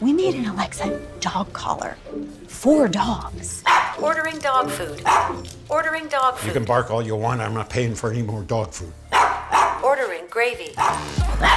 We made an Alexa dog collar for dogs. Ordering dog food. Ordering dog food. You can bark all you want. I'm not paying for any more dog food. Ordering gravy.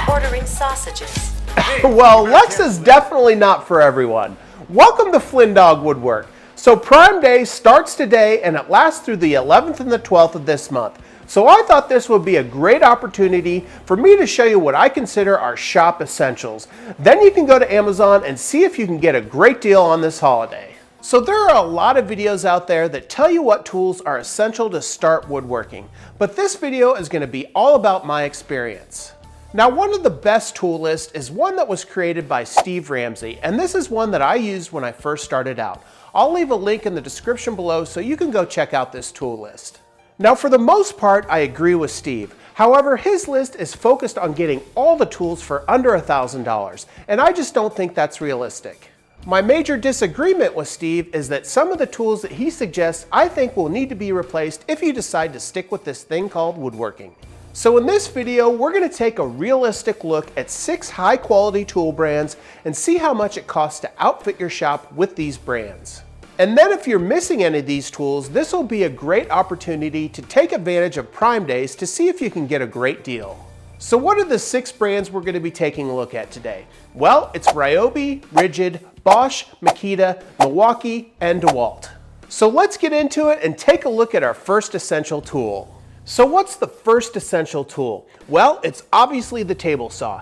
Ordering sausages. Well, Alexa's definitely not for everyone. Welcome to Flynndogg Woodwork. So Prime Day starts today and it lasts through the 11th and the 12th of this month. So I thought this would be a great opportunity for me to show you what I consider our shop essentials. Then you can go to Amazon and see if you can get a great deal on this holiday. So there are a lot of videos out there that tell you what tools are essential to start woodworking. But this video is going to be all about my experience. Now, one of the best tool lists is one that was created by Steve Ramsey, and this is one that I used when I first started out. I'll leave a link in the description below so you can go check out this tool list. Now, for the most part, I agree with Steve. However, his list is focused on getting all the tools for under $1,000, and I just don't think that's realistic. My major disagreement with Steve is that some of the tools that he suggests I think will need to be replaced if you decide to stick with this thing called woodworking. So in this video, we're going to take a realistic look at 6 high-quality tool brands and see how much it costs to outfit your shop with these brands. And then if you're missing any of these tools, this will be a great opportunity to take advantage of Prime Days to see if you can get a great deal. So what are the 6 brands we're going to be taking a look at today? Well, it's Ryobi, Ridgid, Bosch, Makita, Milwaukee, and DeWalt. So let's get into it and take a look at our first essential tool. So what's the first essential tool? Well, it's obviously the table saw.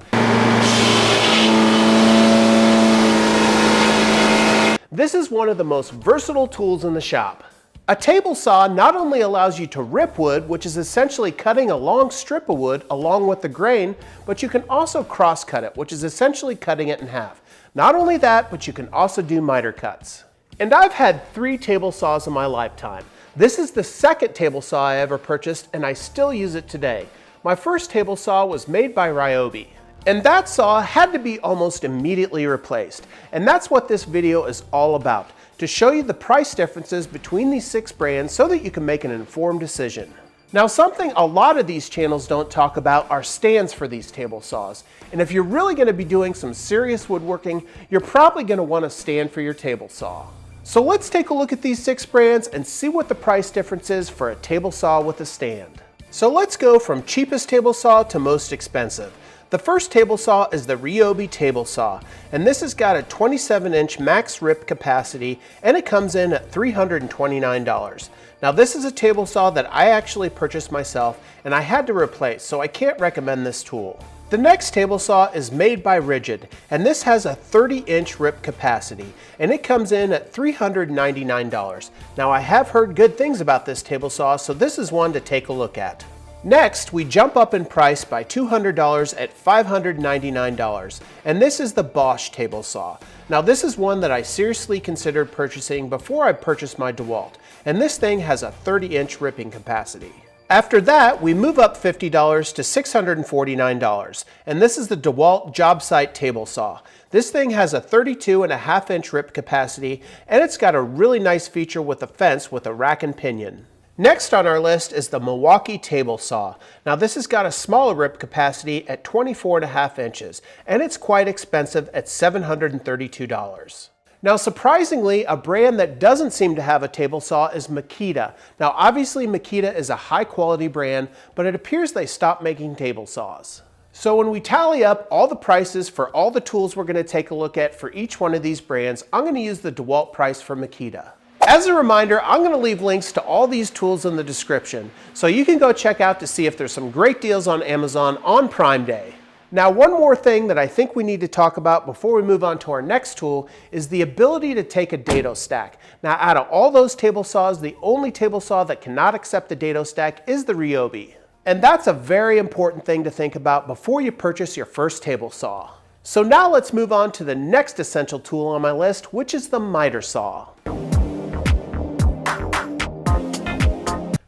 This is one of the most versatile tools in the shop. A table saw not only allows you to rip wood, which is essentially cutting a long strip of wood along with the grain, but you can also cross cut it, which is essentially cutting it in half. Not only that, but you can also do miter cuts. And I've had 3 table saws in my lifetime. This is the second table saw I ever purchased, and I still use it today. My first table saw was made by Ryobi, and that saw had to be almost immediately replaced. And that's what this video is all about, to show you the price differences between these 6 brands so that you can make an informed decision. Now, something a lot of these channels don't talk about are stands for these table saws. And if you're really going to be doing some serious woodworking, you're probably going to want a stand for your table saw. So let's take a look at these 6 brands and see what the price difference is for a table saw with a stand. So let's go from cheapest table saw to most expensive. The first table saw is the Ryobi table saw, and this has got a 27-inch max rip capacity, and it comes in at $329. Now, this is a table saw that I actually purchased myself, and I had to replace, so I can't recommend this tool. The next table saw is made by Ridgid, and this has a 30-inch rip capacity, and it comes in at $399. Now, I have heard good things about this table saw, so this is one to take a look at. Next, we jump up in price by $200 at $599, and this is the Bosch table saw. Now, this is one that I seriously considered purchasing before I purchased my DeWalt, and this thing has a 30-inch ripping capacity. After that, we move up $50 to $649, and this is the DeWalt job site table saw. This thing has a 32.5-inch rip capacity, and it's got a really nice feature with a fence with a rack and pinion. Next on our list is the Milwaukee table saw. Now, this has got a smaller rip capacity at 24.5 inches, and it's quite expensive at $732. Now, surprisingly, a brand that doesn't seem to have a table saw is Makita. Now, obviously Makita is a high quality brand, but it appears they stopped making table saws. So when we tally up all the prices for all the tools we're going to take a look at for each one of these brands, I'm going to use the DeWalt price for Makita. As a reminder, I'm going to leave links to all these tools in the description, so you can go check out to see if there's some great deals on Amazon on Prime Day. Now, one more thing that I think we need to talk about before we move on to our next tool is the ability to take a dado stack. Now, out of all those table saws, the only table saw that cannot accept the dado stack is the Ryobi. And that's a very important thing to think about before you purchase your first table saw. So now let's move on to the next essential tool on my list, which is the miter saw.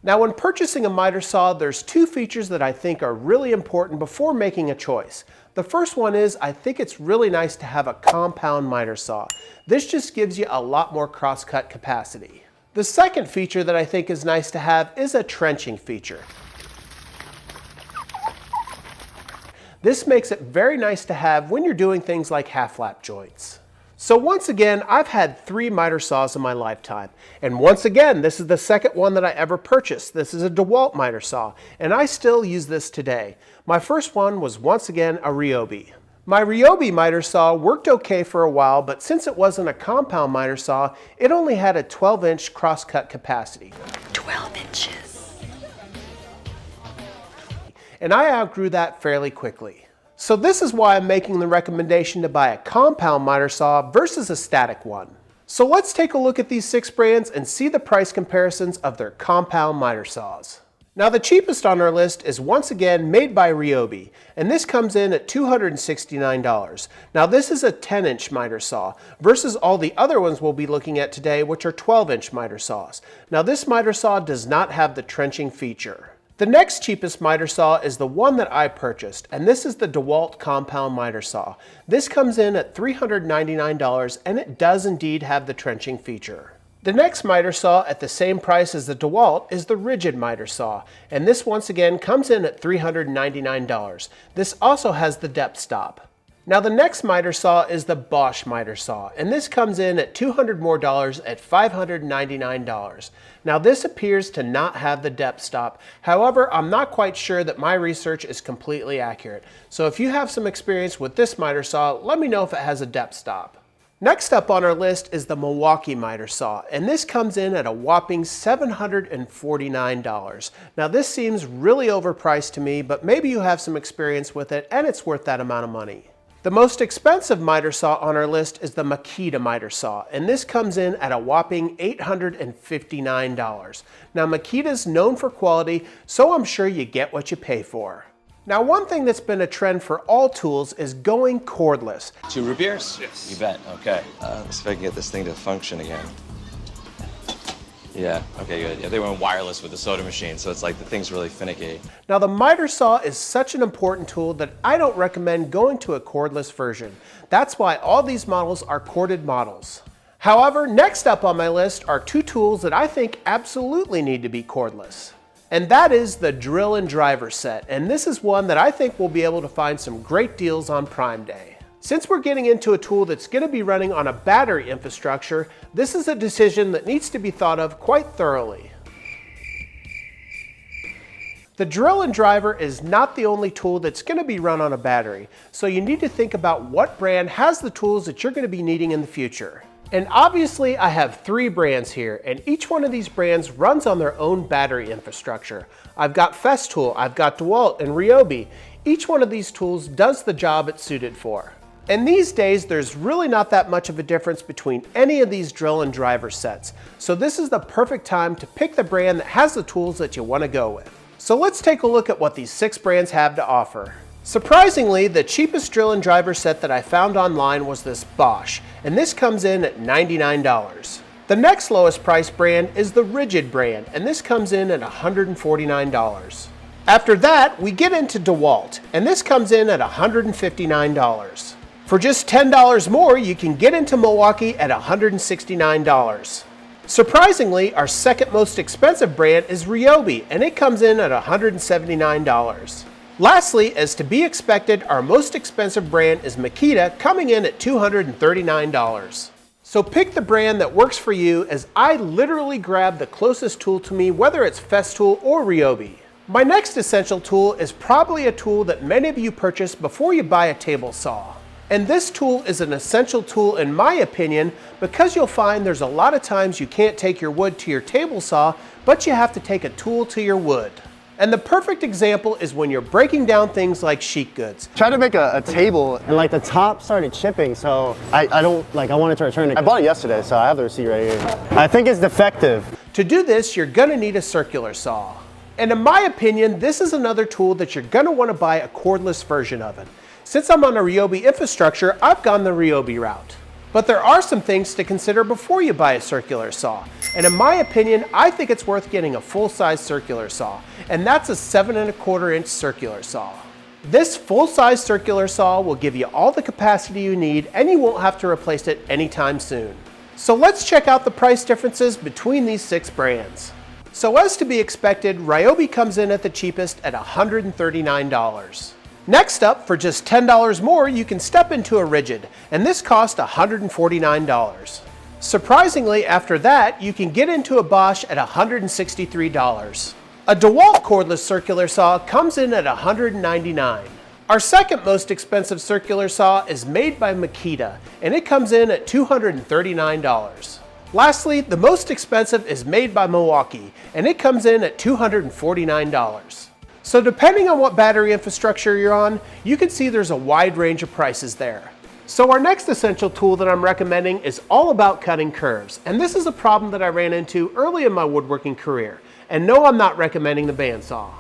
Now, when purchasing a miter saw, there's 2 features that I think are really important before making a choice. The first one is I think it's really nice to have a compound miter saw. This just gives you a lot more cross-cut capacity. The second feature that I think is nice to have is a trenching feature. This makes it very nice to have when you're doing things like half-lap joints. So once again, I've had 3 miter saws in my lifetime. And once again, this is the second one that I ever purchased. This is a DeWalt miter saw, and I still use this today. My first one was once again a Ryobi. My Ryobi miter saw worked okay for a while, but since it wasn't a compound miter saw, it only had a 12-inch crosscut capacity. 12 inches. And I outgrew that fairly quickly. So this is why I'm making the recommendation to buy a compound miter saw versus a static one. So let's take a look at these 6 brands and see the price comparisons of their compound miter saws. Now the cheapest on our list is once again made by Ryobi, and this comes in at $269. Now this is a 10-inch miter saw versus all the other ones we'll be looking at today, which are 12-inch miter saws. Now this miter saw does not have the trenching feature. The next cheapest miter saw is the one that I purchased, and this is the DeWalt compound miter saw. This comes in at $399, and it does indeed have the trenching feature. The next miter saw at the same price as the DeWalt is the rigid miter saw, and this once again comes in at $399. This also has the depth stop. Now the next miter saw is the Bosch miter saw, and this comes in at $200 more at $599. Now this appears to not have the depth stop. However, I'm not quite sure that my research is completely accurate. So if you have some experience with this miter saw, let me know if it has a depth stop. Next up on our list is the Milwaukee miter saw, and this comes in at a whopping $749. Now this seems really overpriced to me, but maybe you have some experience with it and it's worth that amount of money. The most expensive miter saw on our list is the Makita miter saw, and this comes in at a whopping $859. Now Makita's known for quality, so I'm sure you get what you pay for. Now one thing that's been a trend for all tools is going cordless. 2 root beers? Yes. You bet, okay. Let's see if I can get this thing to function again. Yeah, okay, good. Yeah, they went wireless with the soda machine, so it's like the thing's really finicky. Now the miter saw is such an important tool that I don't recommend going to a cordless version. That's why all these models are corded models. However, next up on my list are 2 tools that I think absolutely need to be cordless. And that is the drill and driver set, and this is one that I think we'll be able to find some great deals on Prime Day. Since we're getting into a tool that's going to be running on a battery infrastructure, this is a decision that needs to be thought of quite thoroughly. The drill and driver is not the only tool that's going to be run on a battery, so you need to think about what brand has the tools that you're going to be needing in the future. And obviously I have 3 brands here, and each one of these brands runs on their own battery infrastructure. I've got Festool, I've got DeWalt, and Ryobi. Each one of these tools does the job it's suited for. And these days, there's really not that much of a difference between any of these drill and driver sets. So this is the perfect time to pick the brand that has the tools that you want to go with. So let's take a look at what these 6 brands have to offer. Surprisingly, the cheapest drill and driver set that I found online was this Bosch, and this comes in at $99. The next lowest price brand is the Rigid brand, and this comes in at $149. After that, we get into DeWalt, and this comes in at $159. For just $10 more, you can get into Milwaukee at $169. Surprisingly, our second most expensive brand is Ryobi, and it comes in at $179. Lastly, as to be expected, our most expensive brand is Makita, coming in at $239. So pick the brand that works for you, as I literally grab the closest tool to me, whether it's Festool or Ryobi. My next essential tool is probably a tool that many of you purchase before you buy a table saw. And this tool is an essential tool in my opinion, because you'll find there's a lot of times you can't take your wood to your table saw, but you have to take a tool to your wood. And the perfect example is when you're breaking down things like sheet goods. Tried to make a table and like the top started chipping, so I wanted to return it. I bought it yesterday, so I have the receipt right here. I think it's defective. To do this, you're gonna need a circular saw. And in my opinion, this is another tool that you're gonna wanna buy a cordless version of it. Since I'm on a Ryobi infrastructure, I've gone the Ryobi route. But there are some things to consider before you buy a circular saw. And in my opinion, I think it's worth getting a full-size circular saw. And that's a 7¼ inch circular saw. This full-size circular saw will give you all the capacity you need, and you won't have to replace it anytime soon. So let's check out the price differences between these 6 brands. So as to be expected, Ryobi comes in at the cheapest at $139. Next up, for just $10 more, you can step into a rigid, and this costs $149. Surprisingly, after that, you can get into a Bosch at $163. A DeWalt cordless circular saw comes in at $199. Our second most expensive circular saw is made by Makita, and it comes in at $239. Lastly, the most expensive is made by Milwaukee, and it comes in at $249. So depending on what battery infrastructure you're on, you can see there's a wide range of prices there. So our next essential tool that I'm recommending is all about cutting curves, and this is a problem that I ran into early in my woodworking career. And no, I'm not recommending the bandsaw.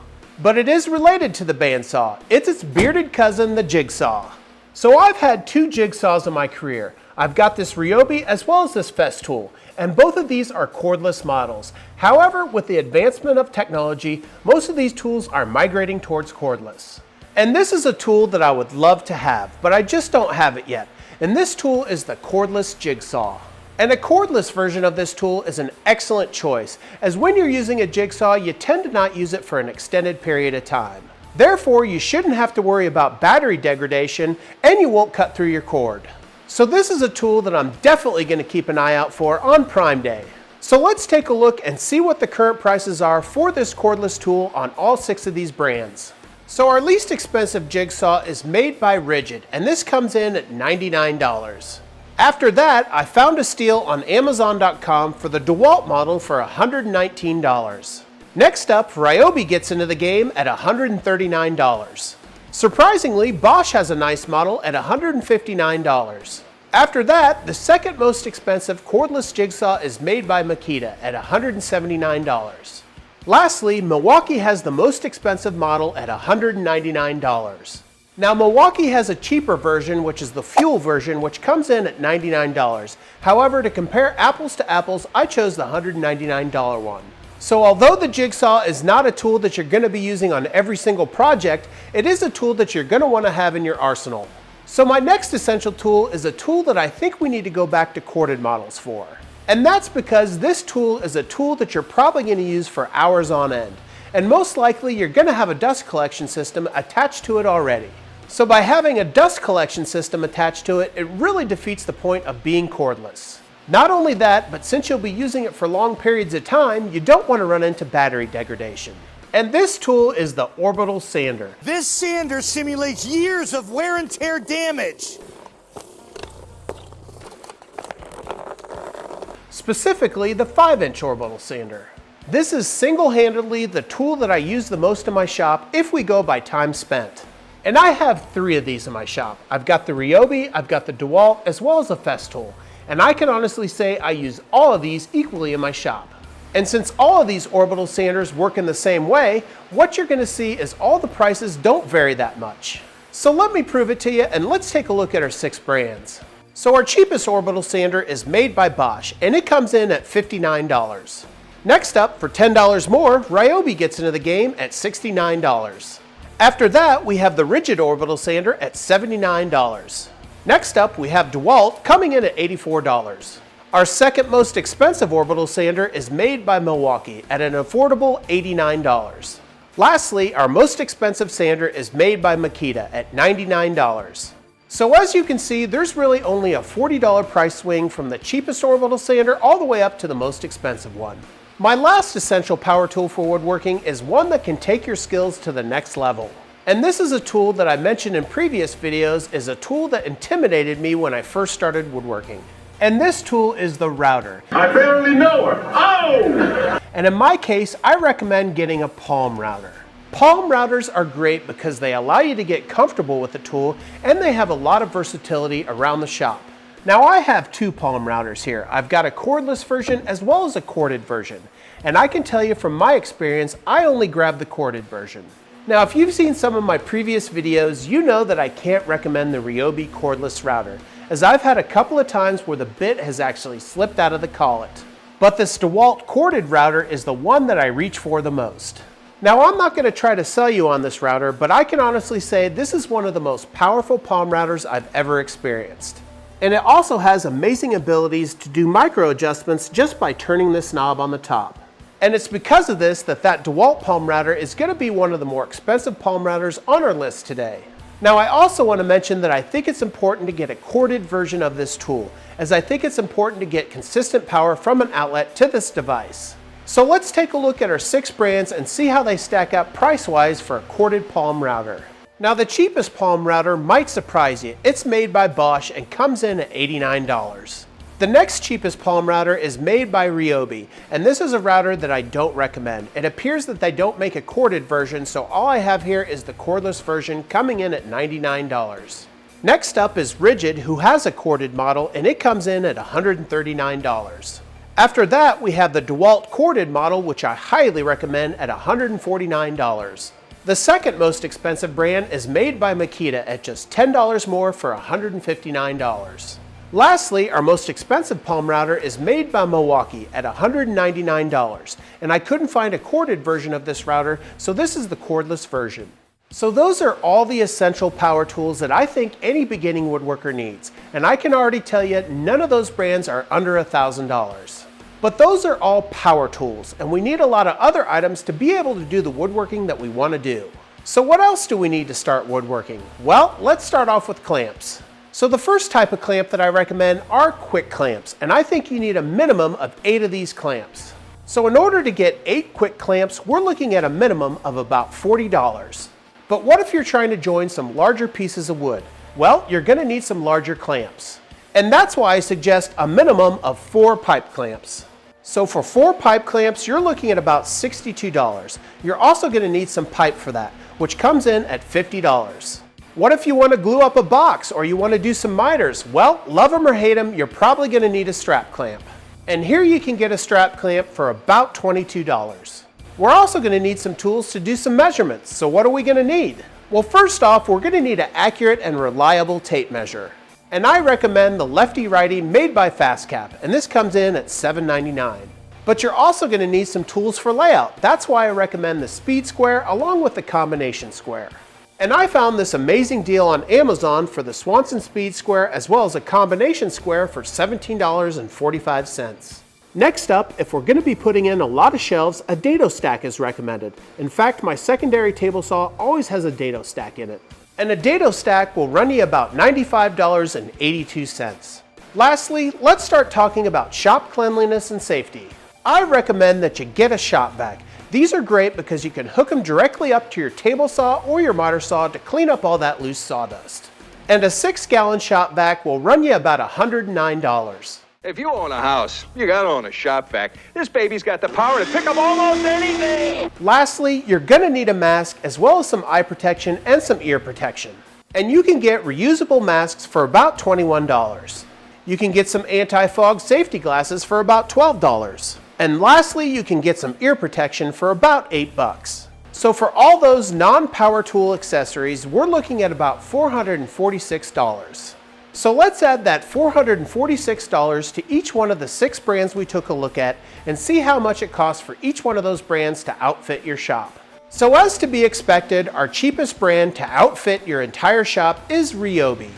But it is related to the bandsaw. It's its bearded cousin, the jigsaw. So I've had two jigsaws in my career. I've got this Ryobi as well as this Festool, and both of these are cordless models. However, with the advancement of technology, most of these tools are migrating towards cordless. And this is a tool that I would love to have, but I just don't have it yet. And this tool is the cordless jigsaw. And a cordless version of this tool is an excellent choice, as when you're using a jigsaw, you tend to not use it for an extended period of time. Therefore, you shouldn't have to worry about battery degradation, and you won't cut through your cord. So this is a tool that I'm definitely going to keep an eye out for on Prime Day. So let's take a look and see what the current prices are for this cordless tool on all 6 of these brands. So our least expensive jigsaw is made by Rigid, and this comes in at $99. After that, I found a steal on Amazon.com for the DeWalt model for $119. Next up, Ryobi gets into the game at $139. Surprisingly, Bosch has a nice model at $159. After that, the second most expensive cordless jigsaw is made by Makita at $179. Lastly, Milwaukee has the most expensive model at $199. Now, Milwaukee has a cheaper version, which is the fuel version, which comes in at $99. However, to compare apples to apples, I chose the $199 one. So although the jigsaw is not a tool that you're going to be using on every single project, it is a tool that you're going to want to have in your arsenal. So my next essential tool is a tool that I think we need to go back to corded models for. And that's because this tool is a tool that you're probably going to use for hours on end. And most likely you're going to have a dust collection system attached to it already. So by having a dust collection system attached to it, it really defeats the point of being cordless. Not only that, but since you'll be using it for long periods of time, you don't want to run into battery degradation. And this tool is the Orbital Sander. This sander simulates years of wear and tear damage. Specifically, the 5-inch Orbital Sander. This is single-handedly the tool that I use the most in my shop if we go by time spent. And I have 3 of these in my shop. I've got the Ryobi, I've got the DeWalt, as well as the Festool. And I can honestly say I use all of these equally in my shop. And since all of these Orbital Sanders work in the same way, what you're going to see is all the prices don't vary that much. So let me prove it to you, and let's take a look at our 6 brands. So our cheapest Orbital Sander is made by Bosch, and it comes in at $59. Next up, for $10 more, Ryobi gets into the game at $69. After that, we have the Rigid Orbital Sander at $79. Next up, we have DeWalt coming in at $84. Our second most expensive Orbital Sander is made by Milwaukee at an affordable $89. Lastly, our most expensive sander is made by Makita at $99. So as you can see, there's really only a $40 price swing from the cheapest Orbital Sander all the way up to the most expensive one. My last essential power tool for woodworking is one that can take your skills to the next level. And this is a tool that I mentioned in previous videos is a tool that intimidated me when I first started woodworking. And this tool is the router. I barely know her. Oh! And in my case, I recommend getting a palm router. Palm routers are great because they allow you to get comfortable with the tool and they have a lot of versatility around the shop. Now I have 2 palm routers here. I've got a cordless version as well as a corded version. And I can tell you from my experience, I only grab the corded version. Now if you've seen some of my previous videos, you know that I can't recommend the Ryobi cordless router, as I've had a couple of times where the bit has actually slipped out of the collet. But this DeWalt corded router is the one that I reach for the most. Now I'm not going to try to sell you on this router, but I can honestly say this is one of the most powerful palm routers I've ever experienced. And it also has amazing abilities to do micro adjustments just by turning this knob on the top. And it's because of this that DeWalt palm router is going to be one of the more expensive palm routers on our list today. Now I also want to mention that I think it's important to get a corded version of this tool, as I think it's important to get consistent power from an outlet to this device. So let's take a look at our 6 brands and see how they stack up price-wise for a corded palm router. Now the cheapest palm router might surprise you. It's made by Bosch and comes in at $89. The next cheapest palm router is made by Ryobi, and this is a router that I don't recommend. It appears that they don't make a corded version, so all I have here is the cordless version coming in at $99. Next up is Rigid, who has a corded model, and it comes in at $139. After that, we have the DeWalt corded model, which I highly recommend at $149. The second most expensive brand is made by Makita at just $10 more for $159. Lastly, our most expensive palm router is made by Milwaukee at $199, and I couldn't find a corded version of this router, so this is the cordless version. So those are all the essential power tools that I think any beginning woodworker needs, and I can already tell you none of those brands are under $1,000. But those are all power tools, and we need a lot of other items to be able to do the woodworking that we want to do. So what else do we need to start woodworking? Well, let's start off with clamps. So the first type of clamp that I recommend are quick clamps, and I think you need a minimum of 8 of these clamps. So in order to get 8 quick clamps, we're looking at a minimum of about $40. But what if you're trying to join some larger pieces of wood? Well, you're going to need some larger clamps. And that's why I suggest a minimum of 4 pipe clamps. So for 4 pipe clamps, you're looking at about $62. You're also going to need some pipe for that, which comes in at $50. What if you want to glue up a box or you want to do some miters? Well, love them or hate them, you're probably going to need a strap clamp. And here you can get a strap clamp for about $22. We're also going to need some tools to do some measurements. So what are we going to need? Well, first off, we're going to need an accurate and reliable tape measure. And I recommend the lefty-righty made by FastCap, and this comes in at $7.99. But you're also going to need some tools for layout. That's why I recommend the Speed Square along with the Combination Square. And I found this amazing deal on Amazon for the Swanson Speed Square as well as a Combination Square for $17.45. Next up, if we're going to be putting in a lot of shelves, a dado stack is recommended. In fact, my secondary table saw always has a dado stack in it. And a dado stack will run you about $95.82. Lastly, let's start talking about shop cleanliness and safety. I recommend that you get a shop vac. These are great because you can hook them directly up to your table saw or your miter saw to clean up all that loose sawdust. And a 6-gallon shop vac will run you about $109. If you own a house, you gotta own a shop vac. This baby's got the power to pick up almost anything. Lastly, you're gonna need a mask as well as some eye protection and some ear protection. And you can get reusable masks for about $21. You can get some anti-fog safety glasses for about $12. And lastly, you can get some ear protection for about $8. So for all those non-power tool accessories, we're looking at about $446. So let's add that $446 to each one of the 6 brands we took a look at and see how much it costs for each one of those brands to outfit your shop. So as to be expected, our cheapest brand to outfit your entire shop is Ryobi.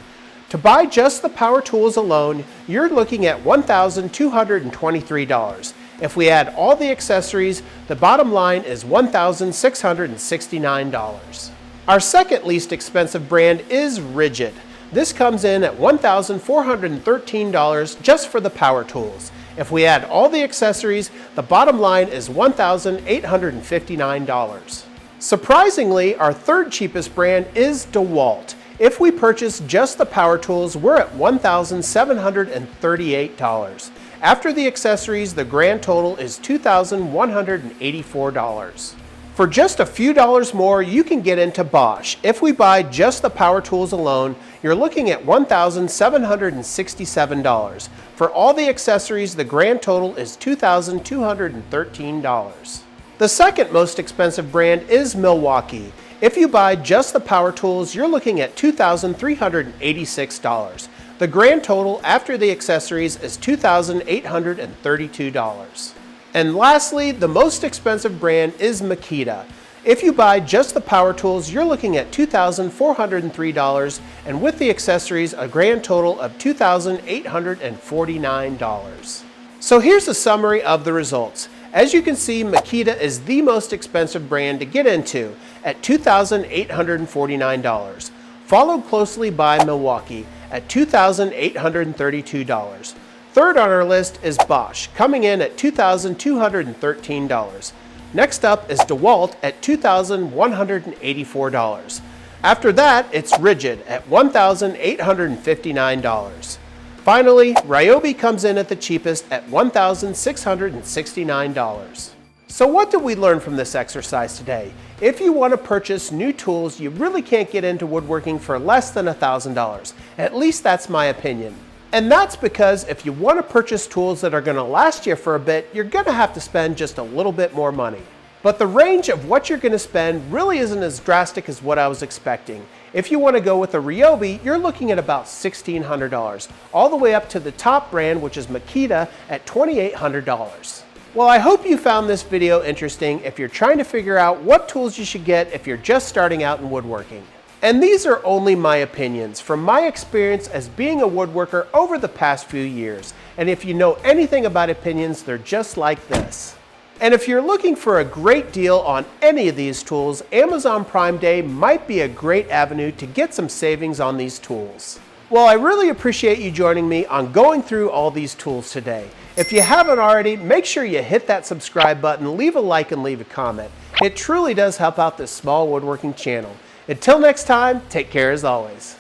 To buy just the power tools alone, you're looking at $1,223. If we add all the accessories, the bottom line is $1,669. Our second least expensive brand is Rigid. This comes in at $1,413 just for the power tools. If we add all the accessories, the bottom line is $1,859. Surprisingly, our third cheapest brand is DeWalt. If we purchase just the power tools, we're at $1,738. After the accessories, the grand total is $2,184. For just a few dollars more, you can get into Bosch. If we buy just the power tools alone, you're looking at $1,767. For all the accessories, the grand total is $2,213. The second most expensive brand is Milwaukee. If you buy just the power tools, you're looking at $2,386. The grand total after the accessories is $2,832. And lastly, the most expensive brand is Makita. If you buy just the power tools, you're looking at $2,403, and with the accessories, a grand total of $2,849. So here's a summary of the results. As you can see, Makita is the most expensive brand to get into at $2,849. followed closely by Milwaukee at $2,832. Third on our list is Bosch, coming in at $2,213. Next up is DeWalt at $2,184. After that, it's Rigid at $1,859. Finally, Ryobi comes in at the cheapest at $1,669. So what did we learn from this exercise today? If you want to purchase new tools, you really can't get into woodworking for less than $1,000. At least that's my opinion. And that's because if you want to purchase tools that are going to last you for a bit, you're going to have to spend just a little bit more money. But the range of what you're going to spend really isn't as drastic as what I was expecting. If you want to go with a Ryobi, you're looking at about $1,600, all the way up to the top brand, which is Makita, at $2,800. Well, I hope you found this video interesting if you're trying to figure out what tools you should get if you're just starting out in woodworking. And these are only my opinions from my experience as being a woodworker over the past few years. And if you know anything about opinions, they're just like this. And if you're looking for a great deal on any of these tools, Amazon Prime Day might be a great avenue to get some savings on these tools. Well, I really appreciate you joining me on going through all these tools today. If you haven't already, make sure you hit that subscribe button, leave a like, and leave a comment. It truly does help out this small woodworking channel. Until next time, take care as always.